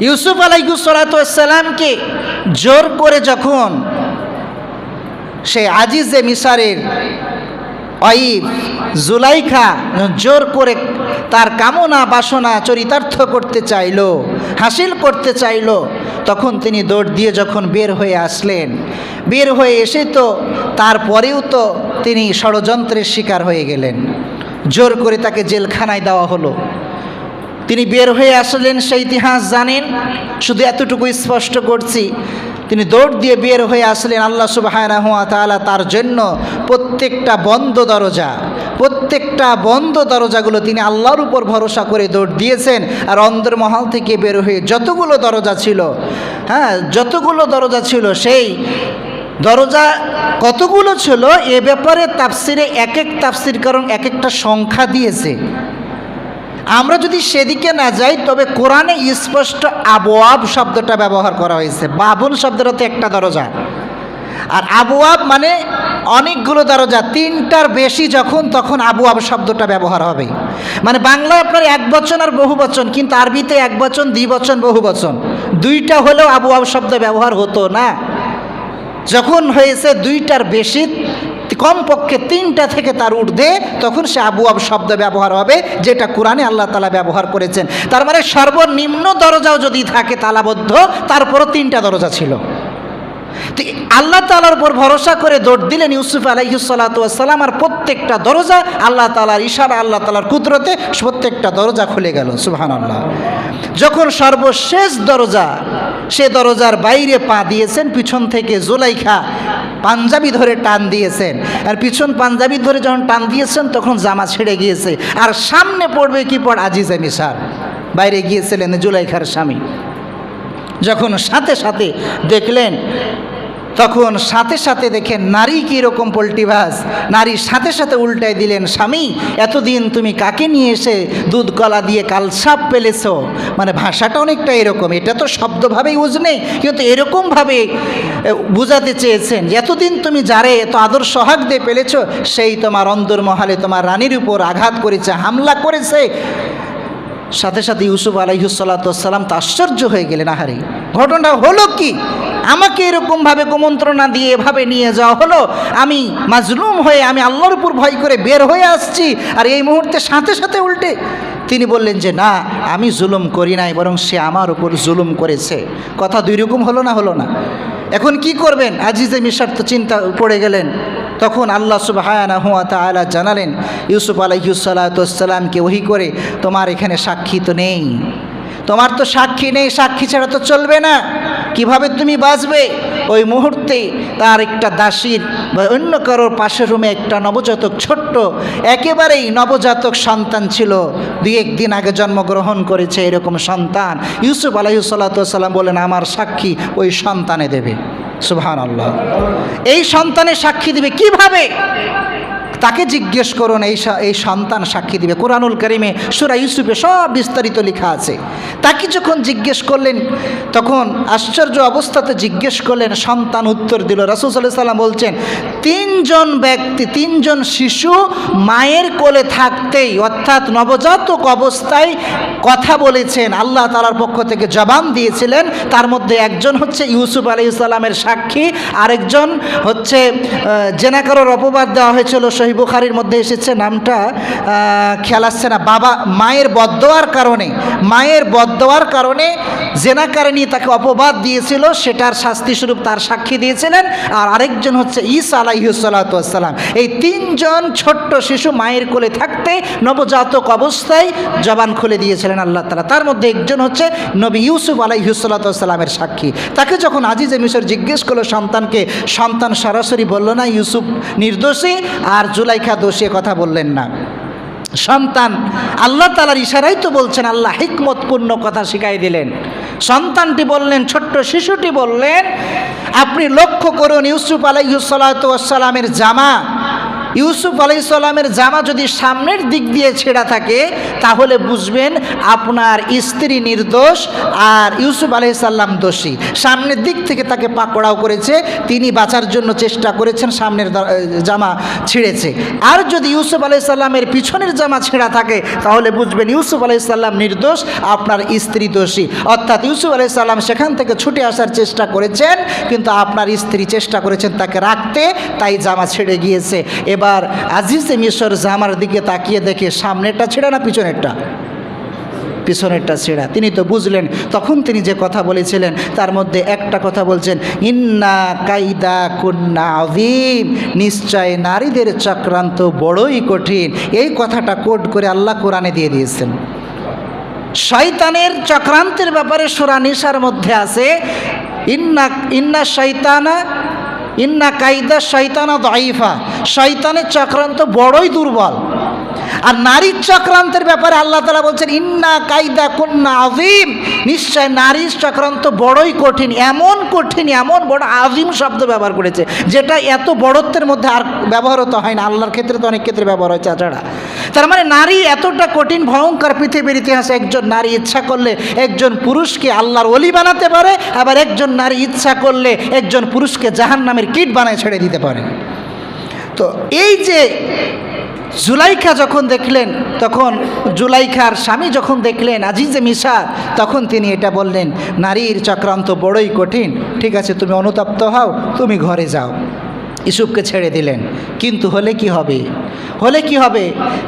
ইউসুফ আলাইহিসসালামকে জোর করে যখন সেই আজিজে মিসরের ওয়াইফ জুলাইখা জোর করে তার কামনা বাসনা চরিতার্থ করতে চাইল, হাসিল করতে চাইল, তখন তিনি দৌড় দিয়ে যখন বের হয়ে আসলেন, বের হয়ে এসে তো তারপরেও তো তিনি ষড়যন্ত্রের শিকার হয়ে গেলেন। জোর করে তাকে জেলখানায় দেওয়া হলো। তিনি বের হয়ে আসলেন, সেই ইতিহাস জানেন, শুধু এতটুকু স্পষ্ট করছি, তিনি দৌড় দিয়ে বের হয়ে আসলেন। আল্লাহ সুবহানাহু ওয়া তাআলা তার জন্য প্রত্যেকটা বন্ধ দরজাগুলো তিনি আল্লাহর উপর ভরসা করে দৌড় দিয়েছেন। আর অন্দরমহল থেকে বের হয়ে যতগুলো দরজা ছিল সেই দরজা কতগুলো ছিল এ ব্যাপারে তাফসিরে এক তাফসির কারণ এক একটা সংখ্যা দিয়েছে। আমরা যদি সেদিকে না যাই তবে কোরআনে স্পষ্ট আবওয়াব শব্দটা ব্যবহার করা হয়েছে। বাবুল শব্দটা তো একটা দরজা, আর আবওয়াব মানে অনেকগুলো দরজা, তিনটার বেশি যখন তখন আবওয়াব শব্দটা ব্যবহার হবে। মানে বাংলায় আপনার এক বচন আর বহু বচন, কিন্তু আরবিতে এক বচন, দ্বিবচন, বহু বচন, দুইটা হলেও আবওয়াব শব্দ ব্যবহার হতো না। যখন হয়েছে দুইটার বেশি, কমপক্ষে তিনটা থেকে তার ঊর্ধ্বে, তখন সে আবওয়াব শব্দ ব্যবহার হবে, যেটা কোরআনে আল্লাহ তাআলা ব্যবহার করেছেন। তার মানে সর্বনিম্ন দরজাও যদি থাকে তালাবদ্ধ, তারপরও তিনটা দরজা ছিল। তো আল্লাহ তাআলার উপর ভরসা করে দৌড় দিলেন ইউসুফ আলাইহিসসালাম, আর প্রত্যেকটা দরজা আল্লাহ তাআলার ইশারা, আল্লাহ তাআলার কুদরতে প্রত্যেকটা দরজা খুলে গেল। সুবহানাল্লাহ। যখন সর্বশেষ দরজা, সে দরজার বাইরে পা দিয়েছেন, পিছন থেকে জুলাইখা পাঞ্জাবি ধরে টান দিয়েছেন, আর পিছন পাঞ্জাবি ধরে যখন টান দিয়েছেন তখন জামা ছেড়ে গিয়েছে, আর সামনে পড়বে কি পড় আজিজে মিসর, বাইরে গিয়েছিলেন জুলাইখার স্বামী। যখন সাথে সাথে দেখলেন, তখন সাথে সাথে দেখেন নারী কীরকম পোল্টিভাস, নারী সাথে সাথে উল্টাই দিলেন, স্বামী এতদিন তুমি কাকে নিয়ে এসে দুধ কলা দিয়ে কালসাপ পেলেছ। মানে ভাষাটা অনেকটা এরকম, এটা তো শব্দভাবেই ইউজ নেই, কিন্তু এরকমভাবে বুঝাতে চেয়েছেন যে এতদিন তুমি যারে এত আদর সোহাগ দিয়ে পেলেছ, সেই তোমার অন্দরমহলে তোমার রানীর উপর আঘাত করেছে, হামলা করেছে। সাথে সাথে ইউসুফ আলাইহিসসালাম তো আশ্চর্য হয়ে গেলেন, আহারে ঘটনা হলো কি, আমাকে এরকমভাবে কুমন্ত্রণা দিয়ে এভাবে নিয়ে যাওয়া হলো, আমি মাজলুম হয়ে আমি আল্লাহর উপর ভয় করে বের হয়ে আসছি, আর এই মুহূর্তে সাথে সাথে উল্টে তিনি বললেন যে না, আমি জুলুম করি নাই, বরং সে আমার উপর জুলুম করেছে। কথা দুই রকম হলো না? এখন কি করবেন? আজিজে মিসর তো চিন্তা পড়ে গেলেন। তখন আল্লাহ সুবহানাহু ওয়া তাআলা জানালেন ইউসুফ আলাইহিসসালামকে ওহী করে, তোমার এখানে সাক্ষী তো নেই, তোমার তো সাক্ষী নেই, সাক্ষী ছাড়া তো চলবে না, কিভাবে তুমি বাঁচবে? ওই মুহূর্তে তার একটা দাসীর বা অন্য কারোর পাশের রুমে একটা নবজাতক, ছোট্ট একেবারেই নবজাতক সন্তান ছিল, 2-1 দিন আগে জন্মগ্রহণ করেছে এরকম সন্তান। ইউসুফ আলাইহিসসালাম বলেন আমার সাক্ষী ওই সন্তানে দেবে। সুবহানাল্লাহ। এই সন্তানের সাক্ষী দিবে কিভাবে? তাকে জিজ্ঞেস করুন, এই সন্তান সাক্ষী দিবে। কোরআনুল কারীমে সূরা ইউসুফে সব বিস্তারিত লেখা আছে। তাকে যখন জিজ্ঞেস করলেন, তখন আশ্চর্য অবস্থাতে জিজ্ঞেস করলেন, সন্তান উত্তর দিল। রাসূল সাল্লাল্লাহু আলাইহি ওয়াসাল্লাম বলছেন 3জন শিশু মায়ের কোলে থাকতেই, অর্থাৎ নবজাতক অবস্থায় কথা বলেছেন, আল্লাহ তাআলার পক্ষ থেকে জবান দিয়েছিলেন। তার মধ্যে একজন হচ্ছে ইউসুফ আলাইহিস সালামের সাক্ষী, আরেকজন হচ্ছে জেনাকারের অপবাদ দেওয়া হয়েছিল, সহিহ বুখারীর মধ্যে এসেছে, নামটা খেয়াল আসছে না, মায়ের বদদোয়ার কারণে জেনাকারিনী তাকে অপবাদ দিয়েছিল, সেটার শাস্তিস্বরূপ তার সাক্ষী দিয়েছিলেন। আর আরেকজন হচ্ছে ঈসা আলাইহিসসালাম। এই 3জন ছোট্ট শিশু মায়ের কোলে থাকতে নবজাতক অবস্থায় জবান খুলে দিয়েছিলেন আল্লাহ তাআলা। তার মধ্যে একজন হচ্ছে নবী ইউসুফ আলাইহিসসালামের সাক্ষী। তাকে যখন আজিজে মিসর জিজ্ঞেস করলো সন্তানকে, সন্তান সরাসরি বলল না ইউসুফ নির্দোষী আর জুলাইখা দোষী, কথা বললেন না। সন্তান আল্লাহ তাআলার ইশারাই তো বলছেন, আল্লাহ হিকমতপূর্ণ কথা শিখাই দিলেন। সন্তানটি বললেন, ছোট্ট শিশুটি বললেন, আপনি লক্ষ্য করুন ইউসুফ আলাইহিসসালামের জামা, ইউসুফ আলাইহিস সালামের জামা যদি সামনের দিক দিয়ে ছেঁড়া থাকে তাহলে বুঝবেন আপনার স্ত্রী নির্দোষ আর ইউসুফ আলাইহিস সালাম দোষী। সামনের দিক থেকে তাকে পাকড়াও করেছে, তিনি বাঁচার জন্য চেষ্টা করেছেন, সামনের জামা ছিঁড়েছে। আর যদি ইউসুফ আলাইহিস সালামের পিছনের জামা ছেঁড়া থাকে তাহলে বুঝবেন ইউসুফ আলাইহিস সালাম নির্দোষ, আপনার স্ত্রী দোষী। অর্থাৎ ইউসুফ আলাইহিস সালাম সেখান থেকে ছুটে আসার চেষ্টা করেছেন, কিন্তু আপনার স্ত্রী চেষ্টা করেছেন তাকে রাখতে, তাই জামা ছেড়ে গিয়েছে। এবার আজিজে মিশর জামার দিকে তাকিয়ে দেখে সামনেরটা ছেঁড়া না পিছনেরটা? পিছনেরটা ছেঁড়া। তিনি তো বুঝলেন, তখন তিনি যে কথা বলেছিলেন তার মধ্যে একটা কথা বলছেন, ইন্না কাইদা কুন্না আযীম, নিশ্চয় নারীদের চক্রান্ত বড়ই কঠিন। এই কথাটা কোট করে আল্লাহ কোরআনে দিয়ে দিয়েছেন। শয়তানের চক্রান্তের ব্যাপারে সূরা নিসার মধ্যে আছে, ইন্না কাইদা শয়তানা দাঈফা, শয়তানের চক্রান্ত বড়ই দুর্বল। আর নারীর চক্রান্তের ব্যাপারে আল্লাহ তাআলা বলছেন, ইন্না কাইদা কুন্না আযীম, নিশ্চয় নারীর চক্রান্ত বড়ই কঠিন। এমন কঠিন, এমন বড়, আযীম শব্দ ব্যবহার করেছে, যেটা এত বড়ত্বের মধ্যে আর ব্যবহার তো হয় না। আল্লাহর ক্ষেত্রে তো অনেক ক্ষেত্রে ব্যবহার হয় তাছাড়া। তার মানে নারী এতটা কঠিন ভয়ঙ্কর, পৃথিবীর ইতিহাসে একজন নারী ইচ্ছা করলে একজন পুরুষকে আল্লাহর ওলি বানাতে পারে, আবার একজন নারী ইচ্ছা করলে একজন পুরুষকে জাহান্নামের কীট বানায় ছেড়ে দিতে পারে। তো এই যে জুলাইখা যখন দেখলেন, তখন জুলাইখার স্বামী যখন দেখলেন আজিজে মিশর, তখন তিনি এটা বললেন, নারীর চক্রান্ত বড়ই কঠিন, ঠিক আছে তুমি অনুতপ্ত হও, তুমি ঘরে যাও। ইউসুফকে ছেড়ে দিলেন। কিন্তু হলে কি হবে? হলে কি হবে?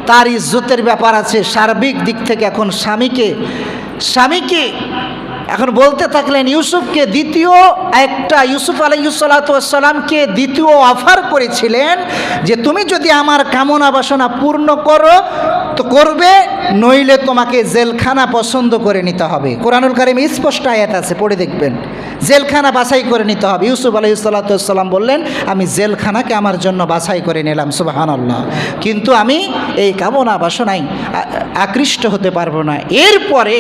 তার ইজ্জতের ব্যাপার আছে সার্বিক দিক থেকে। এখন স্বামীকে এখন বলতে থাকলেন, ইউসুফকে দ্বিতীয় একটা, ইউসুফ আলাইহিস সালাতু ওয়াস সালামকে দ্বিতীয় অফার করেছিলেন যে তুমি যদি আমার কামনা বাসনা পূর্ণ করো তো করবে, নইলে তোমাকে জেলখানা পছন্দ করে নিতে হবে। কোরআনুল কারীমে স্পষ্ট আয়াত আছে, পড়ে দেখবেন। জেলখানা বাছাই করে নিতে হবে। ইউসুফ আলাইহিস সালাতু ওয়াস সালাম বললেন, আমি জেলখানাকে আমার জন্য বাছাই করে নিলাম, সুবহানাল্লাহ, কিন্তু আমি এই কামনা বাসনায় আকৃষ্ট হতে পারবো না। এরপরে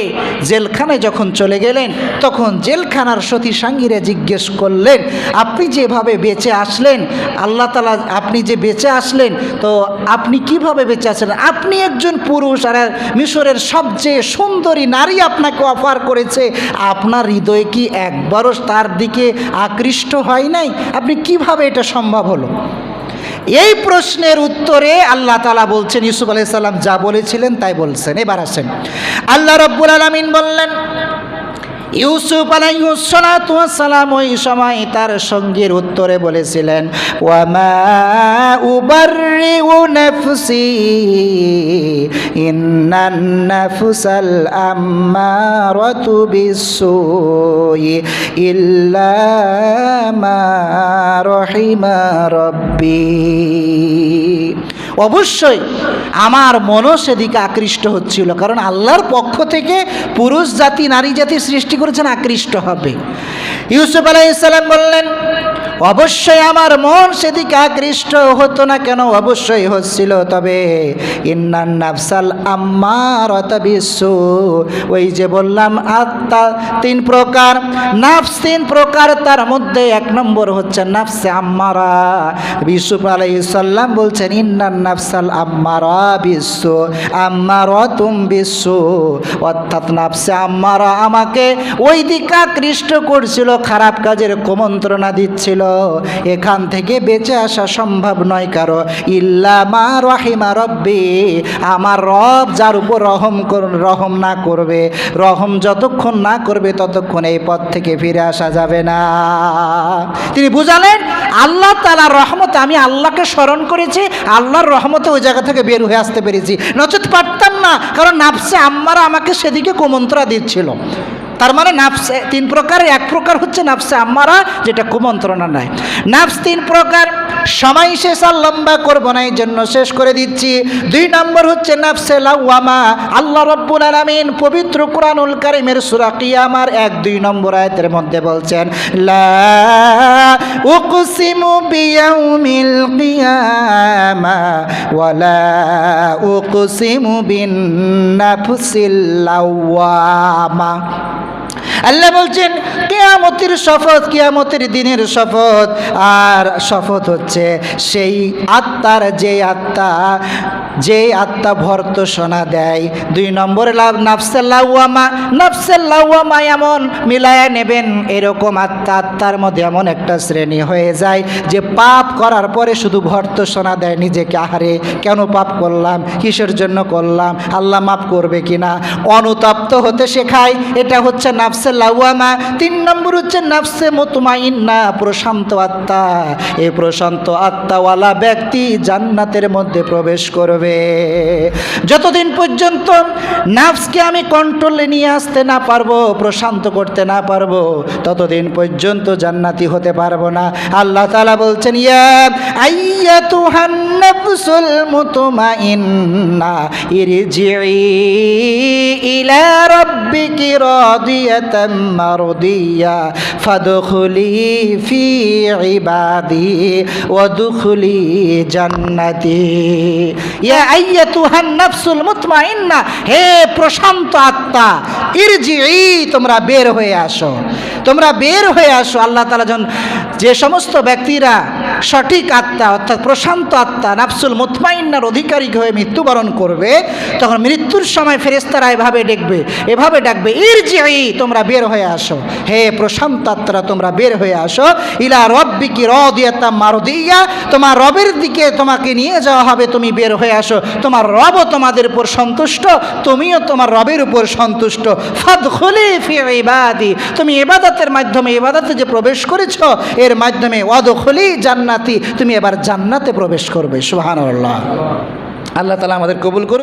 জেলখানায় যখন চলে গেলেন, তখন জেলখানার সতী সাঙ্গীরা জিজ্ঞেস করলেন, আপনি যেভাবে বেঁচে আসলেন, আল্লাহ তাআলা আপনি যে বেঁচে আসলেন, তো আপনি কিভাবে বেঁচে আসলেন? আপনি একজন পুরুষ, আর মিশরের সবচেয়ে সুন্দরী নারী আপনাকে অফার করেছে, আপনার হৃদয়ে কি একবারও তার দিকে আকৃষ্ট হয় নাই? আপনি কিভাবে এটা সম্ভব হলো? এই প্রশ্নের উত্তরে আল্লাহ তাআলা বলছেন, ইউসুফ আলাইহিস সালাম যা বলেছিলেন তাই বলছেন। এবার আসেন, আল্লাহ রাব্বুল আলামিন বললেন, ইউসুফ আলাইহিস সালাতু ওয়াস সালাম ওই সময় তার সঙ্গীর উত্তরে বলেছিলেন, ওয়া মা উবাররিউ নাফসি ইন্নান নাফসাল আম্মারাতু বিসসুই ইল্লা মা রাহিমা রাব্বি। অবশ্যই আমার মনও সেদিকে আকৃষ্ট হচ্ছিল, কারণ আল্লাহর পক্ষ থেকে পুরুষ জাতি নারী জাতি সৃষ্টি করেছেন, আকৃষ্ট হবে। ইউসুফ আলাইহিস সালাম বললেন, অবশ্যই আমার মন সেদিকে আকৃষ্ট হতো না কেন? অবশ্যই হচ্ছিল, তবে ইন্নান নাফসাল আম্মারাতু বিসসু, ওই যে বললাম আত্মা তিন প্রকার, নাফস তিন প্রকার, তার মধ্যে এক নম্বর হচ্ছে নাফসে আম্মারা। ইউসুফ আলাইহিস সালাম বলছেন, ইন্নান নাফসাল আম্মারা বিসসু আম্মারাতুম বিসসু, অর্থাৎ নাফসে আম্মারা আমাকে ওই দিকে আকৃষ্ট করছিল, খারাপ কাজের কুমন্ত্রণা দিচ্ছিল। এখান থেকে বেঁচে আসা সম্ভব নয় কারো, ইল্লা মা রাহিমা রব্বি, আমার রব যার উপর রহম না করবে, রহম যতক্ষণ না করবে ততক্ষণ এই পথ থেকে ফিরে আসা যাবে না। তিনি বুঝালেন, আল্লাহ তাআলার রহমতে আমি আল্লাহকে স্মরণ করেছি, আল্লাহর রহমতে ওই জায়গা থেকে বের হয়ে আসতে পেরেছি, নচেত পারতাম না, কারণ নাফসে আম্মারা আমাকে সেদিকে কুমন্ত্রণা দিচ্ছিল। তার মানে নাফসে তিন প্রকার, এক প্রকার হচ্ছে নাফসে আম্মারা, যেটা কুমন্ত্রণা নেয়। নাফস তিন প্রকার, সময় শেষ আর লম্বা করব না, এই জন্য শেষ করে দিচ্ছি। দুই নম্বর হচ্ছে নাফসে লাওয়ামা। আল্লাহ রাব্বুল আলামিন পবিত্র কুরআনুল কারীমের সূরা কিয়ামার 1-2 নম্বর আয়াতের মধ্যে বলছেন, লা উকসিমু বিয়াউমিল কিয়ামা ওয়ালা উকসিমু বিন নাফসিল লাওয়ামা। আল্লাহ বলছেন কিয়ামতের শপথ, কিয়ামতের দিনের শপথ, আর শপথ হচ্ছে সেই আত্মার যে আত্মা ভর্ৎসনা দেয়। 2 নম্বরে নাফসে লাওয়ামা। নাফসে লাওয়ামা এমন মিলায়া নেবেন, এরকম আত্মার মধ্যে এমন একটা শ্রেণী হয়ে যায় যে পাপ করার পরে শুধু ভর্ৎসনা দেয় নিজেকে, আহারে কেন পাপ করলাম, কিসের জন্য করলাম, আল্লাহ মাফ করবে কিনা, অনুতপ্ত হতে শেখায়। এটা হচ্ছে নাফসে লাওয়ামা। 3 নম্বর হচ্ছে নাফসে মুতমাইন্না, প্রশান্ত আত্মা। এই প্রশান্ত আত্মাওয়ালা ব্যক্তি জান্নাতের মধ্যে প্রবেশ করবে। যতদিন পর্যন্ত নাফসকে আমি কন্ট্রোলে নিয়ে আসতে না পারবো, প্রশান্ত করতে না পারবো, ততদিন পর্যন্ত জান্নাতি হতে পারবো না। আল্লাহ তাআলা বলছেন ইয়া আইয়াতুহান নাফসুল মুতমাইন্না ইরজিই ইলা রাব্বিকি রাদিয়াতাম মারদিয়া ফাদখুলি ফি ইবাদি ওয়াদখুলি জান্নাতি। ইয়া আইয়াতুহান নাফসুল মুতমাইন্না, হে প্রশান্ত আত্মা, ইরজিই, তোমরা বের হয়ে আসো, তোমরা বের হয়ে আসো। আল্লাহ তাআলা যে সমস্ত ব্যক্তিরা সঠিক আত্মা অর্থাৎ প্রশান্ত আত্মা নাফসুল মুতমাইন্নার অধিকারী হয়ে মৃত্যুবরণ করবে, তখন মৃত্যুর সময় ফেরেশতারা এভাবে ডাকবে ইরজিই, তোমরা বের হয়ে আসো, হে প্রশান্ত আত্মারা তোমরা বের হয়ে আসো। ইলা রাব্বিকি রাদিয়াতাম মারদিয়া, তোমার রবের দিকে তোমাকে নিয়ে যাওয়া হবে, তুমি বের হয়ে আসো। তোমার রবও তোমাদের উপর সন্তুষ্ট, তুমিও তোমার রবের উপর সন্তুষ্ট। ফাদখুলি ফি ইবাদি, তুমি ইবাদতের মাধ্যমে, ইবাদতে যে প্রবেশ করেছো এর মাধ্যমে, ওয়াদখুলি জান্নাতি, তুমি এবার জান্নাতে প্রবেশ করবে। সুবহানাল্লাহ। আল্লাহ তাআলা আমাদের কবুল করুন।